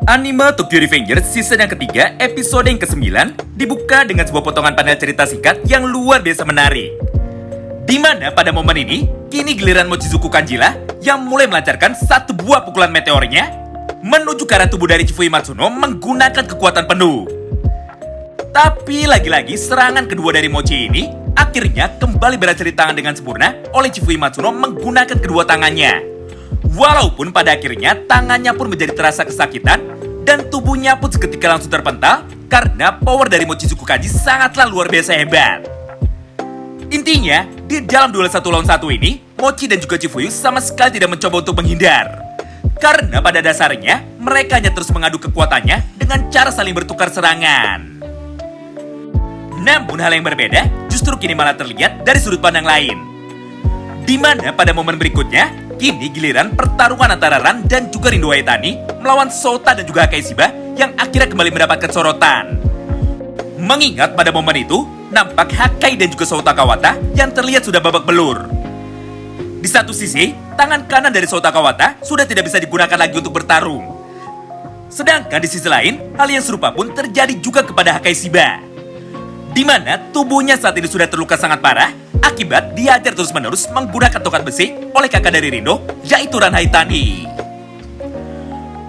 Anime Tokyo Revengers season yang ketiga, episode yang ke-9 dibuka dengan sebuah potongan panel cerita singkat yang luar biasa menarik. Di mana pada momen ini, kini giliran Mochizuku Kanjila yang mulai melancarkan satu buah pukulan meteornya menuju ke arah tubuh dari Chifui Matsuno menggunakan kekuatan penuh. Tapi lagi-lagi serangan kedua dari Mochi ini akhirnya kembali berhasil ditangan dengan sempurna oleh Chifui Matsuno menggunakan kedua tangannya. Walaupun pada akhirnya tangannya pun menjadi terasa kesakitan dan tubuhnya pun seketika langsung terpental karena power dari Mochizuku Kanji sangatlah luar biasa hebat. Intinya, di dalam duel 1 lawan 1 ini, Mochi dan juga Chifui sama sekali tidak mencoba untuk menghindar. Karena pada dasarnya, mereka hanya terus mengadu kekuatannya dengan cara saling bertukar serangan. Namun hal yang berbeda justru kini malah terlihat dari sudut pandang lain. Di mana pada momen berikutnya, kini giliran pertarungan antara Ran dan juga Rindo Haitani melawan Sota dan juga Hakai Shiba yang akhirnya kembali mendapatkan sorotan. Mengingat pada momen itu, nampak Hakai dan juga Sota Kawata yang terlihat sudah babak belur. Di satu sisi, tangan kanan dari Sota Kawata sudah tidak bisa digunakan lagi untuk bertarung. Sedangkan di sisi lain, hal yang serupa pun terjadi juga kepada Hakai Shiba. Di mana tubuhnya saat ini sudah terluka sangat parah akibat dihajar terus-menerus menggunakan tongkat besi oleh kakak dari Rindo, yaitu Ran Haitani.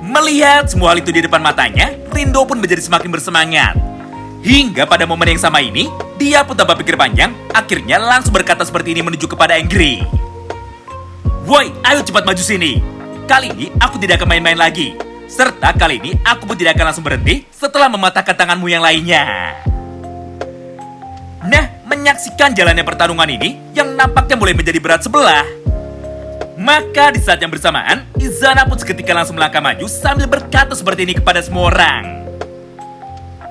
Melihat semua hal itu di depan matanya, Rindo pun menjadi semakin bersemangat. Hingga pada momen yang sama ini, dia pun tanpa pikir panjang, akhirnya langsung berkata seperti ini menuju kepada Angry. "Woi, ayo cepat maju sini. Kali ini aku tidak akan main-main lagi. Serta kali ini aku pun tidak akan langsung berhenti setelah mematahkan tanganmu yang lainnya." Nah, menyaksikan jalannya pertarungan ini yang nampaknya mulai menjadi berat sebelah. Maka di saat yang bersamaan, Izana pun seketika langsung melangkah maju sambil berkata seperti ini kepada semua orang.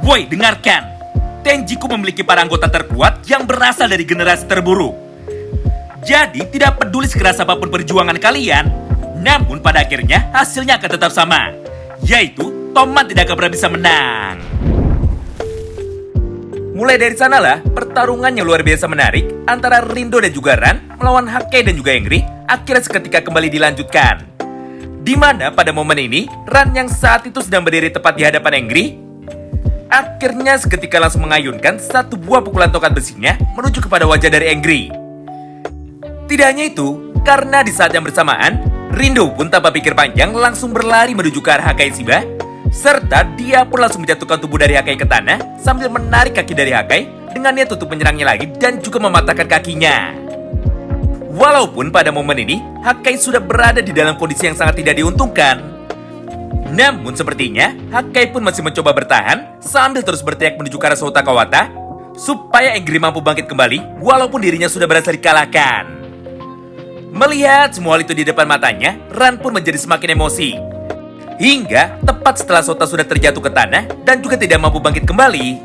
"Woi, dengarkan. Tenjiku memiliki para anggota terkuat yang berasal dari generasi terburuk. Jadi tidak peduli sekeras apapun perjuangan kalian, namun pada akhirnya hasilnya akan tetap sama, yaitu Toman tidak akan pernah bisa menang." Mulai dari sanalah, pertarungan yang luar biasa menarik antara Rindo dan juga Ran melawan Hakai dan juga Angry akhirnya seketika kembali dilanjutkan. Di mana pada momen ini, Ran yang saat itu sedang berdiri tepat di hadapan Angry akhirnya seketika langsung mengayunkan satu buah pukulan tongkat besinya menuju kepada wajah dari Angry. Tidak hanya itu, karena di saat yang bersamaan, Rindo pun tanpa pikir panjang langsung berlari menuju ke arah Hakai Shiba, serta dia pun langsung menjatuhkan tubuh dari Hakai ke tanah sambil menarik kaki dari Hakai dengan niat untuk menyerangnya lagi dan juga mematahkan kakinya. Walaupun pada momen ini Hakai sudah berada di dalam kondisi yang sangat tidak diuntungkan, namun sepertinya Hakai pun masih mencoba bertahan sambil terus berteriak menuju ke arah Sota Kawata supaya Angry mampu bangkit kembali walaupun dirinya sudah berhasil dikalahkan. Melihat semua hal itu di depan matanya, Ran pun menjadi semakin emosi. Hingga tepat setelah Sota sudah terjatuh ke tanah dan juga tidak mampu bangkit kembali,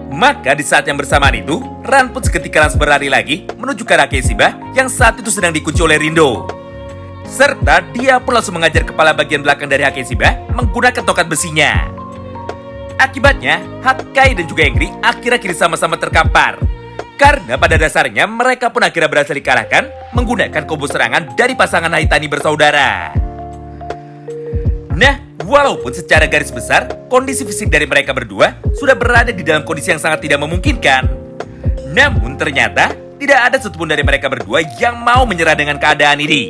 maka di saat yang bersamaan itu, Ran pun seketika langsung berlari lagi menuju ke arah Hakai Shiba yang saat itu sedang dikunci oleh Rindo. Serta dia pun langsung mengajar kepala bagian belakang dari Hakai Shiba menggunakan tongkat besinya. Akibatnya, Hakai dan juga Angry akhirnya kini sama-sama terkapar. Karena pada dasarnya mereka pun akhirnya berhasil dikalahkan menggunakan combo serangan dari pasangan Haitani bersaudara. Nah, walaupun secara garis besar, kondisi fisik dari mereka berdua sudah berada di dalam kondisi yang sangat tidak memungkinkan. Namun ternyata, tidak ada satupun dari mereka berdua yang mau menyerah dengan keadaan ini.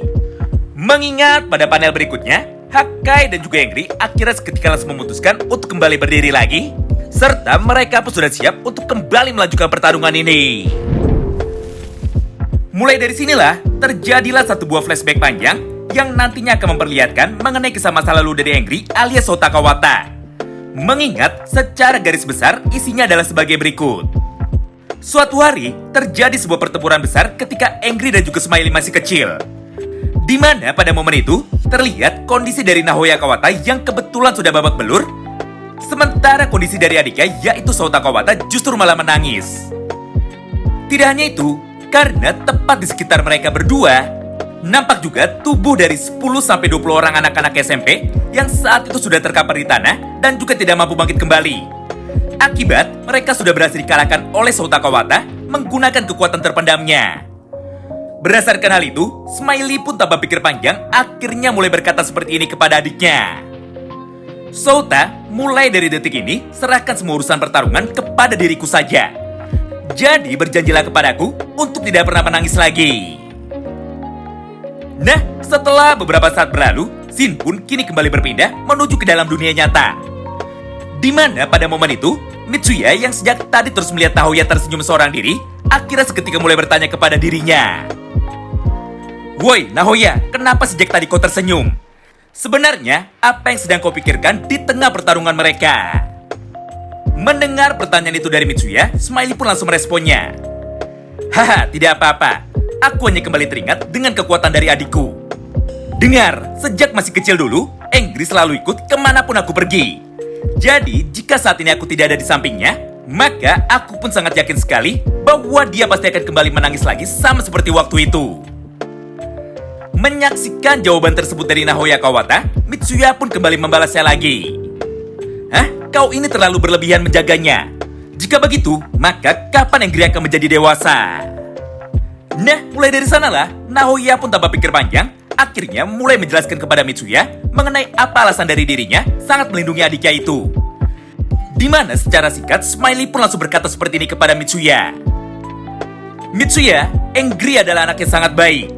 Mengingat pada panel berikutnya, Hakai dan juga Angry akhirnya seketika langsung memutuskan untuk kembali berdiri lagi, serta mereka pun sudah siap untuk kembali melanjutkan pertarungan ini. Mulai dari sinilah, terjadilah satu buah flashback panjang yang nantinya akan memperlihatkan mengenai kisah masa lalu dari Angry alias Sota Kawata. Mengingat secara garis besar isinya adalah sebagai berikut. Suatu hari terjadi sebuah pertempuran besar ketika Angry dan juga Smiley masih kecil. Di mana pada momen itu terlihat kondisi dari Nahoya Kawata yang kebetulan sudah babak belur, sementara kondisi dari adiknya yaitu Sota Kawata justru malah menangis. Tidak hanya itu, karena tepat di sekitar mereka berdua nampak juga tubuh dari 10-20 orang anak-anak SMP yang saat itu sudah terkapar di tanah dan juga tidak mampu bangkit kembali. Akibat mereka sudah berhasil dikalahkan oleh Sota Kawata menggunakan kekuatan terpendamnya. Berdasarkan hal itu, Smiley pun tanpa pikir panjang akhirnya mulai berkata seperti ini kepada adiknya. Souta, mulai dari detik ini, serahkan semua urusan pertarungan kepada diriku saja. Jadi berjanjilah kepadaku untuk tidak pernah menangis lagi. Nah, setelah beberapa saat berlalu, Shin pun kini kembali berpindah menuju ke dalam dunia nyata. Di mana pada momen itu, Mitsuya yang sejak tadi terus melihat Nahoya tersenyum seorang diri, akhirnya seketika mulai bertanya kepada dirinya. Woi, Nahoya, kenapa sejak tadi kau tersenyum? Sebenarnya, apa yang sedang kau pikirkan di tengah pertarungan mereka? Mendengar pertanyaan itu dari Mitsuya, Smiley pun langsung meresponnya. Haha, tidak apa-apa. Aku hanya kembali teringat dengan kekuatan dari adikku. Dengar, sejak masih kecil dulu, Engri selalu ikut kemanapun aku pergi. Jadi, jika saat ini aku tidak ada di sampingnya, maka aku pun sangat yakin sekali bahwa dia pasti akan kembali menangis lagi sama seperti waktu itu. Menyaksikan jawaban tersebut dari Nahoya Kawata, Mitsuya pun kembali membalasnya lagi. Hah? Kau ini terlalu berlebihan menjaganya. Jika begitu, maka kapan Engri akan menjadi dewasa? Nah, mulai dari sanalah, Nahoya pun tanpa pikir panjang, akhirnya mulai menjelaskan kepada Mitsuya mengenai apa alasan dari dirinya sangat melindungi adiknya itu. Di mana secara singkat, Smiley pun langsung berkata seperti ini kepada Mitsuya. Mitsuya, Engri adalah anak yang sangat baik.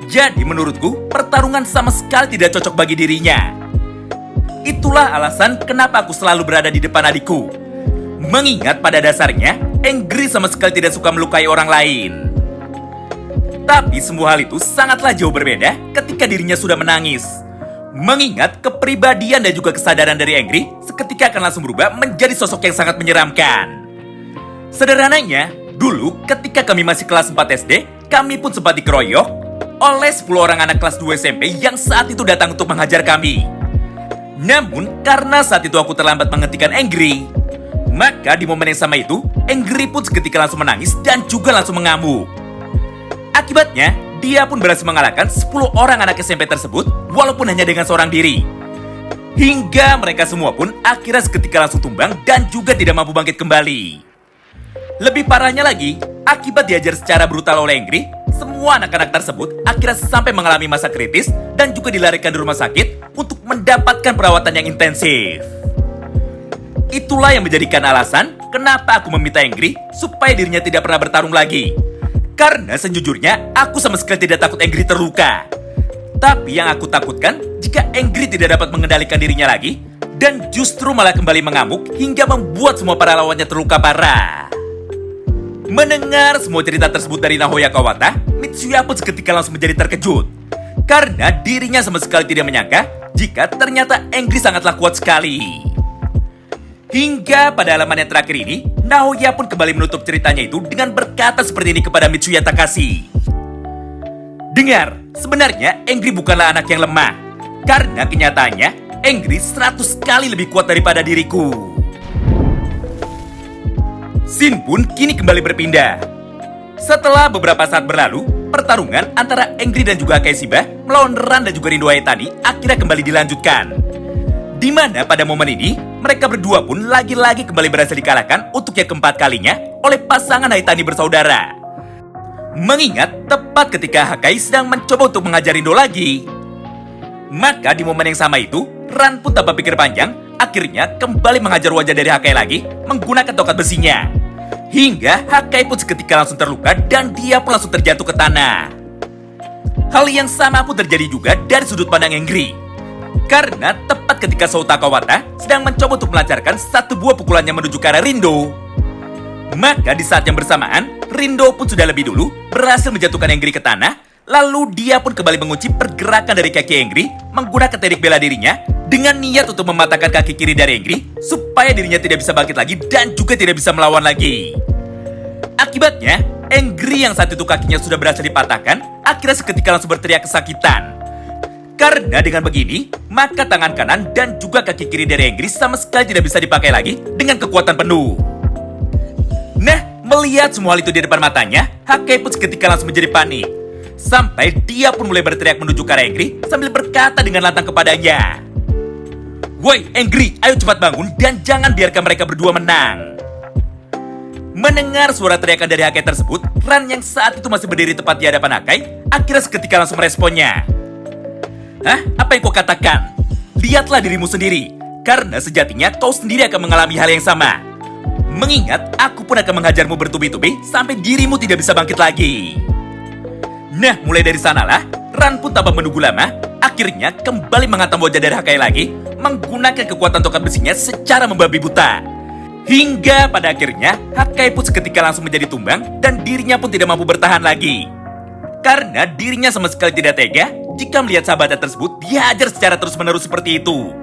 Jadi menurutku, pertarungan sama sekali tidak cocok bagi dirinya. Itulah alasan kenapa aku selalu berada di depan adikku. Mengingat pada dasarnya, Engri sama sekali tidak suka melukai orang lain. Tapi semua hal itu sangatlah jauh berbeda ketika dirinya sudah menangis. Mengingat kepribadian dan juga kesadaran dari Engri seketika akan langsung berubah menjadi sosok yang sangat menyeramkan. Sederhananya, dulu ketika kami masih kelas 4 SD, kami pun sempat dikeroyok oleh 10 orang anak kelas 2 SMP yang saat itu datang untuk menghajar kami. Namun, karena saat itu aku terlambat menghentikan Engri, maka di momen yang sama itu, Engri pun seketika langsung menangis dan juga langsung mengamuk. Akibatnya, dia pun berhasil mengalahkan 10 orang anak SMP tersebut walaupun hanya dengan seorang diri. Hingga mereka semua pun akhirnya seketika langsung tumbang dan juga tidak mampu bangkit kembali. Lebih parahnya lagi, akibat diajar secara brutal oleh Engri, semua anak-anak tersebut akhirnya sampai mengalami masa kritis dan juga dilarikan di rumah sakit untuk mendapatkan perawatan yang intensif. Itulah yang menjadikan alasan kenapa aku meminta Engri supaya dirinya tidak pernah bertarung lagi. Karena sejujurnya aku sama sekali tidak takut Engri terluka. Tapi yang aku takutkan jika Engri tidak dapat mengendalikan dirinya lagi dan justru malah kembali mengamuk hingga membuat semua para lawannya terluka parah. Mendengar semua cerita tersebut dari Nahoya Kawata, Mitsuya pun seketika langsung menjadi terkejut. Karena dirinya sama sekali tidak menyangka jika ternyata Engri sangatlah kuat sekali. Hingga pada halaman yang terakhir ini, Nahoya pun kembali menutup ceritanya itu dengan berkata seperti ini kepada Mitsuya Takashi. Dengar, sebenarnya Engri bukanlah anak yang lemah. Karena kenyataannya, Engri 100 kali lebih kuat daripada diriku. Shin pun kini kembali berpindah. Setelah beberapa saat berlalu, pertarungan antara Engri dan juga Akai Shiba melawan Ran dan juga Rindo Haitani akhirnya kembali dilanjutkan. Di mana pada momen ini, mereka berdua pun lagi-lagi kembali berhasil dikalahkan untuk yang keempat kalinya oleh pasangan Haitani bersaudara. Mengingat tepat ketika Hakai sedang mencoba untuk mengajar Rindo lagi. Maka di momen yang sama itu, Ran pun tanpa pikir panjang akhirnya kembali menghajar wajah dari Hakai lagi menggunakan tongkat besinya. Hingga Hakai pun seketika langsung terluka dan dia pun langsung terjatuh ke tanah. Hal yang sama pun terjadi juga dari sudut pandang Engri. Karena tepat ketika Souta Kawata sedang mencoba untuk melancarkan satu buah pukulannya menuju ke arah Rindo. Maka di saat yang bersamaan, Rindo pun sudah lebih dulu berhasil menjatuhkan Engri ke tanah. Lalu dia pun kembali mengunci pergerakan dari kaki Engri menggunakan teknik bela dirinya dengan niat untuk mematahkan kaki kiri dari Engri supaya dirinya tidak bisa bangkit lagi dan juga tidak bisa melawan lagi. Akibatnya, Engri yang saat itu kakinya sudah berhasil dipatahkan akhirnya seketika langsung berteriak kesakitan. Karena dengan begini, maka tangan kanan dan juga kaki kiri dari Engri sama sekali tidak bisa dipakai lagi dengan kekuatan penuh. Nah, melihat semua hal itu di depan matanya, Hakai pun seketika langsung menjadi panik. Sampai dia pun mulai berteriak menuju ke arah Engri sambil berkata dengan lantang kepadanya. Woi Engri, ayo cepat bangun dan jangan biarkan mereka berdua menang. Mendengar suara teriakan dari Hakai tersebut, Ran yang saat itu masih berdiri tepat di hadapan Hakai akhirnya seketika langsung meresponnya. Hah? Apa yang kau katakan? Lihatlah dirimu sendiri. Karena sejatinya kau sendiri akan mengalami hal yang sama. Mengingat aku pun akan menghajarmu bertubi-tubi sampai dirimu tidak bisa bangkit lagi. Nah, mulai dari sanalah, Ran pun tanpa menunggu lama, akhirnya kembali menghantam wajah dari Hakai lagi, menggunakan kekuatan tongkat besinya secara membabi buta. Hingga pada akhirnya, Hakai pun seketika langsung menjadi tumbang dan dirinya pun tidak mampu bertahan lagi. Karena dirinya sama sekali tidak tega jika melihat sahabatnya tersebut dihajar secara terus-menerus seperti itu.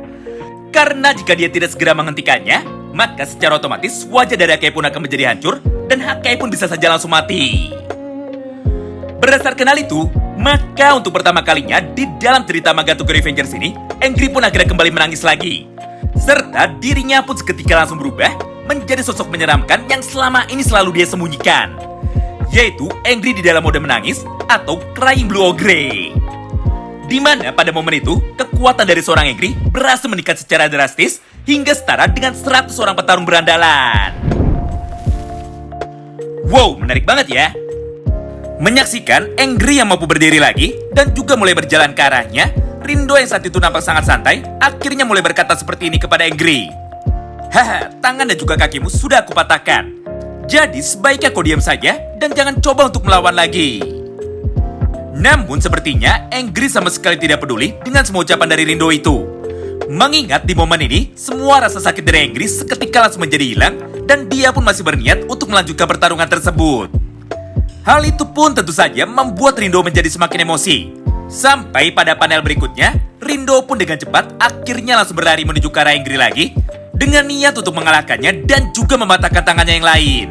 Karena jika dia tidak segera menghentikannya, maka secara otomatis wajah dari Hakai pun akan menjadi hancur dan Hakai pun bisa saja langsung mati. Berdasarkan hal itu, maka untuk pertama kalinya di dalam cerita manga Tokyo Revengers ini, Angry pun akhirnya kembali menangis lagi. Serta dirinya pun seketika langsung berubah menjadi sosok menyeramkan yang selama ini selalu dia sembunyikan, yaitu Angry di dalam mode menangis atau Crying Blue Ogre. Di mana pada momen itu, kekuatan dari seorang Angry berhasil meningkat secara drastis hingga setara dengan 100 orang petarung berandalan. Wow, menarik banget ya. Menyaksikan Angry yang mampu berdiri lagi dan juga mulai berjalan ke arahnya, Rindo yang saat itu nampak sangat santai akhirnya mulai berkata seperti ini kepada Angry. Haha, tangan dan juga kakimu sudah aku patahkan. Jadi sebaiknya kau diam saja dan jangan coba untuk melawan lagi. Namun sepertinya Angry sama sekali tidak peduli dengan semua ucapan dari Rindo itu. Mengingat di momen ini, semua rasa sakit dari Angry seketika langsung menjadi hilang dan dia pun masih berniat untuk melanjutkan pertarungan tersebut. Hal itu pun tentu saja membuat Rindo menjadi semakin emosi. Sampai pada panel berikutnya, Rindo pun dengan cepat akhirnya langsung berlari menuju ke arah Angry lagi dengan niat untuk mengalahkannya dan juga mematahkan tangannya yang lain.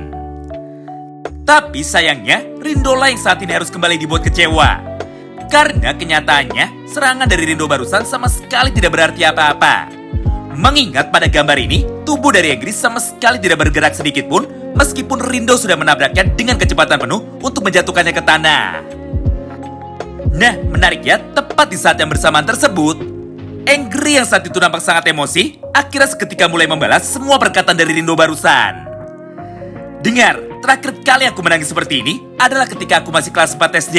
Tapi sayangnya, Rindo lah yang saat ini harus kembali dibuat kecewa. Karena kenyataannya, serangan dari Rindo barusan sama sekali tidak berarti apa-apa. Mengingat pada gambar ini, tubuh dari Angry sama sekali tidak bergerak sedikit pun, meskipun Rindo sudah menabraknya dengan kecepatan penuh untuk menjatuhkannya ke tanah. Nah, menariknya, tepat di saat yang bersamaan tersebut, Angry yang saat itu nampak sangat emosi, akhirnya seketika mulai membalas semua perkataan dari Rindo barusan. Dengar, terakhir kali aku menangis seperti ini adalah ketika aku masih kelas 4 SD.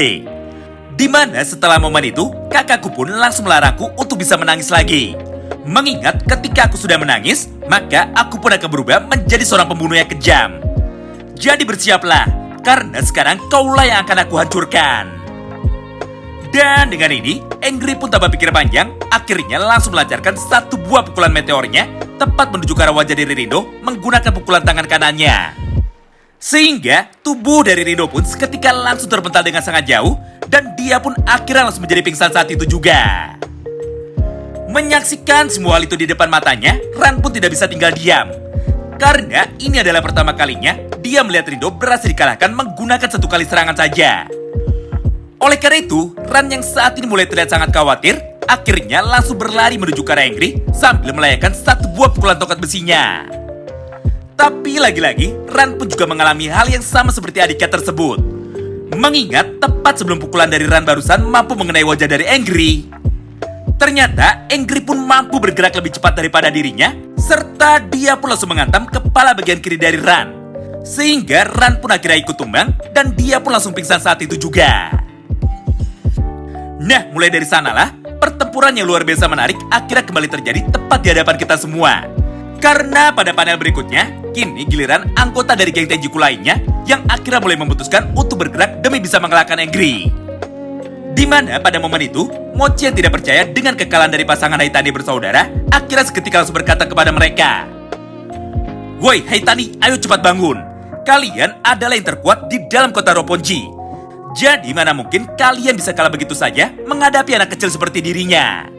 Di mana setelah momen itu, kakakku pun langsung melarangku untuk bisa menangis lagi. Mengingat ketika aku sudah menangis, maka aku pun akan berubah menjadi seorang pembunuh yang kejam. Jadi bersiaplah, karena sekarang kaulah yang akan aku hancurkan. Dan dengan ini, Angry pun tanpa pikir panjang, akhirnya langsung melancarkan satu buah pukulan meteornya tepat menuju ke arah wajah dari Rindo menggunakan pukulan tangan kanannya. Sehingga tubuh dari Rindo pun seketika langsung terpental dengan sangat jauh dan dia pun akhirnya langsung menjadi pingsan saat itu juga. Menyaksikan semua hal itu di depan matanya, Ran pun tidak bisa tinggal diam. Karena ini adalah pertama kalinya dia melihat Rindo berhasil dikalahkan menggunakan satu kali serangan saja. Oleh karena itu, Ran yang saat ini mulai terlihat sangat khawatir, akhirnya langsung berlari menuju ke arah Angry sambil melayangkan satu buah pukulan tongkat besinya. Tapi lagi-lagi, Ran pun juga mengalami hal yang sama seperti adiknya tersebut. Mengingat tepat sebelum pukulan dari Ran barusan mampu mengenai wajah dari Angry, ternyata Angry pun mampu bergerak lebih cepat daripada dirinya, serta dia pun langsung menghantam kepala bagian kiri dari Ran. Sehingga Ran pun akhirnya ikut tumbang dan dia pun langsung pingsan saat itu juga. Nah, mulai dari sanalah, pertempuran yang luar biasa menarik akhirnya kembali terjadi tepat di hadapan kita semua. Karena pada panel berikutnya, kini giliran anggota dari geng Tenjiku lainnya yang akhirnya mulai memutuskan untuk bergerak demi bisa mengalahkan Angry. Di mana pada momen itu, Mochi yang tidak percaya dengan kekalahan dari pasangan Haitani bersaudara akhirnya seketika langsung berkata kepada mereka, "Woi Haitani, ayo cepat bangun. Kalian adalah yang terkuat di dalam kota Roppongi. Jadi mana mungkin kalian bisa kalah begitu saja menghadapi anak kecil seperti dirinya."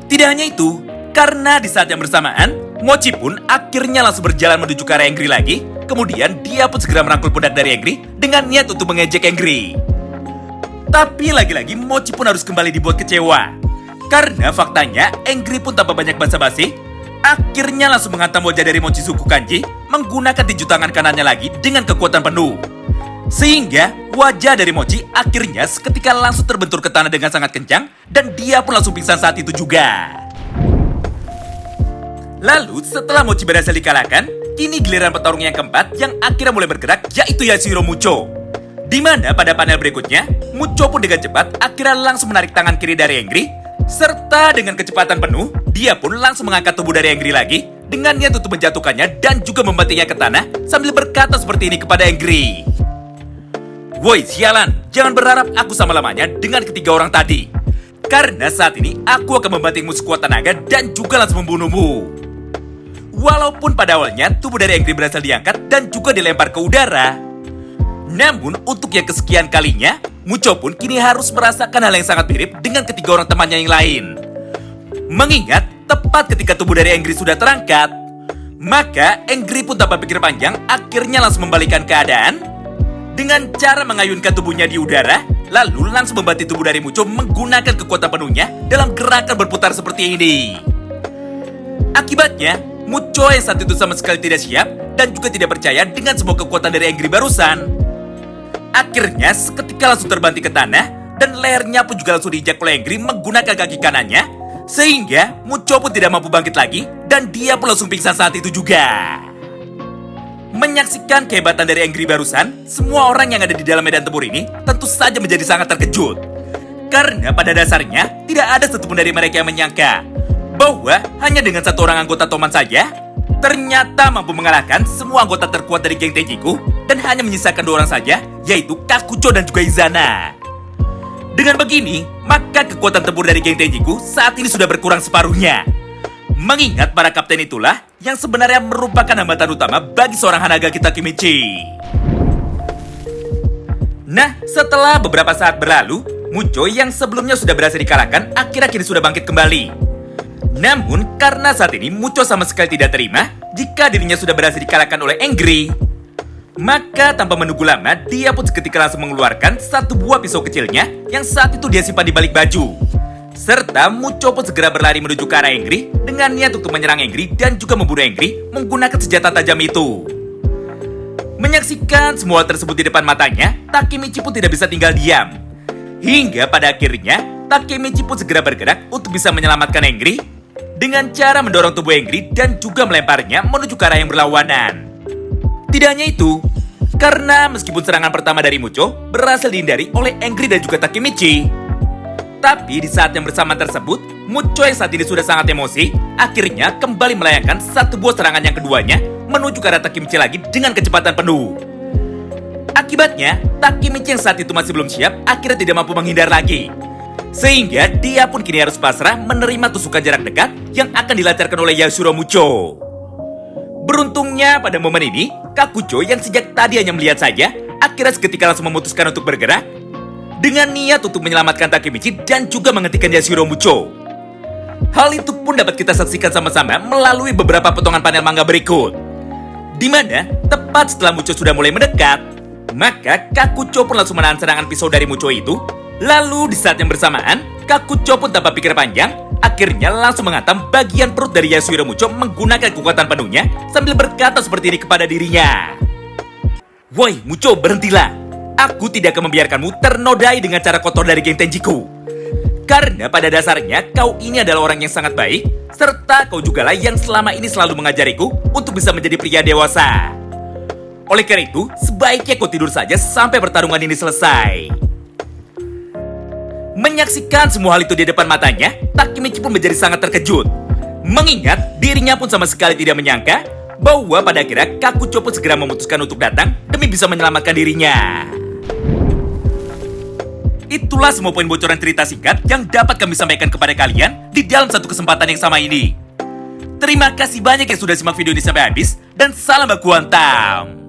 Tidak hanya itu, karena di saat yang bersamaan, Mochi pun akhirnya langsung berjalan menuju ke arah Angry lagi. Kemudian dia pun segera merangkul pundak dari Angry dengan niat untuk mengejek Angry. Tapi lagi-lagi Mochi pun harus kembali dibuat kecewa. Karena faktanya Angry pun tanpa banyak basa-basi akhirnya langsung menghantam wajah dari Mochizuku Kanji menggunakan tinju tangan kanannya lagi dengan kekuatan penuh. Sehingga wajah dari Mochi akhirnya seketika langsung terbentur ke tanah dengan sangat kencang dan dia pun langsung pingsan saat itu juga. Lalu setelah Mochi berhasil dikalahkan, kini giliran petarung yang keempat yang akhirnya mulai bergerak yaitu Yashiro Mucho. Di mana pada panel berikutnya, Mucho pun dengan cepat akhirnya langsung menarik tangan kiri dari Angry serta dengan kecepatan penuh Dia pun langsung mengangkat tubuh dari Angry lagi dengan niat untuk menjatuhkannya dan juga membantingnya ke tanah sambil berkata seperti ini kepada Angry. Woi sialan, jangan berharap aku sama lamanya dengan ketiga orang tadi. Karena saat ini aku akan membantingmu sekuat tenaga dan juga langsung membunuhmu. Walaupun pada awalnya tubuh dari Angry berhasil diangkat dan juga dilempar ke udara, namun untuk yang kesekian kalinya, Mucho pun kini harus merasakan hal yang sangat mirip dengan ketiga orang temannya yang lain. Mengingat tepat ketika tubuh dari Angry sudah terangkat, maka Angry pun tanpa pikir panjang akhirnya langsung membalikan keadaan dengan cara mengayunkan tubuhnya di udara, lalu langsung membanting tubuh dari Mucho menggunakan kekuatan penuhnya dalam gerakan berputar seperti ini. Akibatnya, Mucho yang saat itu sama sekali tidak siap dan juga tidak percaya dengan semua kekuatan dari Angry barusan, akhirnya seketika langsung terbanting ke tanah dan lehernya pun juga langsung diinjak oleh Angry menggunakan kaki kanannya, sehingga Mucho pun tidak mampu bangkit lagi dan dia pun langsung pingsan saat itu juga. Menyaksikan kehebatan dari Angry barusan, semua orang yang ada di dalam medan tempur ini tentu saja menjadi sangat terkejut. Karena pada dasarnya tidak ada satupun dari mereka yang menyangka bahwa hanya dengan satu orang anggota Toman saja ternyata mampu mengalahkan semua anggota terkuat dari geng Tenjiku dan hanya menyisakan dua orang saja, yaitu Kakucho dan juga Izana. Dengan begini, maka kekuatan tempur dari geng Tenjiku saat ini sudah berkurang separuhnya. Mengingat para kapten itulah yang sebenarnya merupakan hambatan utama bagi seorang Hanagaki Takemichi. Nah, setelah beberapa saat berlalu, Mucho yang sebelumnya sudah berhasil dikalahkan akhir-akhir sudah bangkit kembali. Namun, karena saat ini Mucho sama sekali tidak terima jika dirinya sudah berhasil dikalahkan oleh Angry, maka tanpa menunggu lama, dia pun seketika langsung mengeluarkan satu buah pisau kecilnya yang saat itu dia simpan di balik baju. Serta Mucho pun segera berlari menuju ke arah Angry dengan niat untuk menyerang Angry dan juga membunuh Angry menggunakan senjata tajam itu. Menyaksikan semua hal tersebut di depan matanya, Takemichi pun tidak bisa tinggal diam. Hingga pada akhirnya, Takemichi pun segera bergerak untuk bisa menyelamatkan Angry dengan cara mendorong tubuh Angry dan juga melemparnya menuju ke arah yang berlawanan. Tidak hanya itu, karena meskipun serangan pertama dari Mucho berhasil dihindari oleh Angry dan juga Takemichi, tapi di saat yang bersamaan tersebut, Mucho yang saat ini sudah sangat emosi, akhirnya kembali melayangkan satu buah serangan yang keduanya menuju ke arah Takemichi lagi dengan kecepatan penuh. Akibatnya, Takemichi yang saat itu masih belum siap akhirnya tidak mampu menghindar lagi. Sehingga dia pun kini harus pasrah menerima tusukan jarak dekat yang akan dilancarkan oleh Yashiro Mucho. Beruntungnya pada momen ini, Kakucho yang sejak tadi hanya melihat saja, akhirnya seketika langsung memutuskan untuk bergerak dengan niat untuk menyelamatkan Takemichi dan juga menghentikan Yashiro Mucho. Hal itu pun dapat kita saksikan sama-sama melalui beberapa potongan panel manga berikut, di mana tepat setelah Mucho sudah mulai mendekat, maka Kakucho pun langsung menahan serangan pisau dari Mucho itu. Lalu di saat yang bersamaan, Kakucho pun tanpa pikir panjang akhirnya langsung menghantam bagian perut dari Yashiro Mucho menggunakan kekuatan penuhnya sambil berkata seperti ini kepada dirinya. Woi Mucho, berhentilah. Aku tidak akan membiarkanmu ternodai dengan cara kotor dari geng Tenjiku. Karena pada dasarnya kau ini adalah orang yang sangat baik, serta kau jugalah yang selama ini selalu mengajariku untuk bisa menjadi pria dewasa. Oleh karena itu, sebaiknya kau tidur saja sampai pertarungan ini selesai. Menyaksikan semua hal itu di depan matanya, Takemichi pun menjadi sangat terkejut. Mengingat dirinya pun sama sekali tidak menyangka bahwa pada akhirnya Kakucho pun segera memutuskan untuk datang demi bisa menyelamatkan dirinya. Itulah semua poin bocoran cerita singkat yang dapat kami sampaikan kepada kalian di dalam satu kesempatan yang sama ini. Terima kasih banyak yang sudah simak video ini sampai habis, dan salam baku hantam.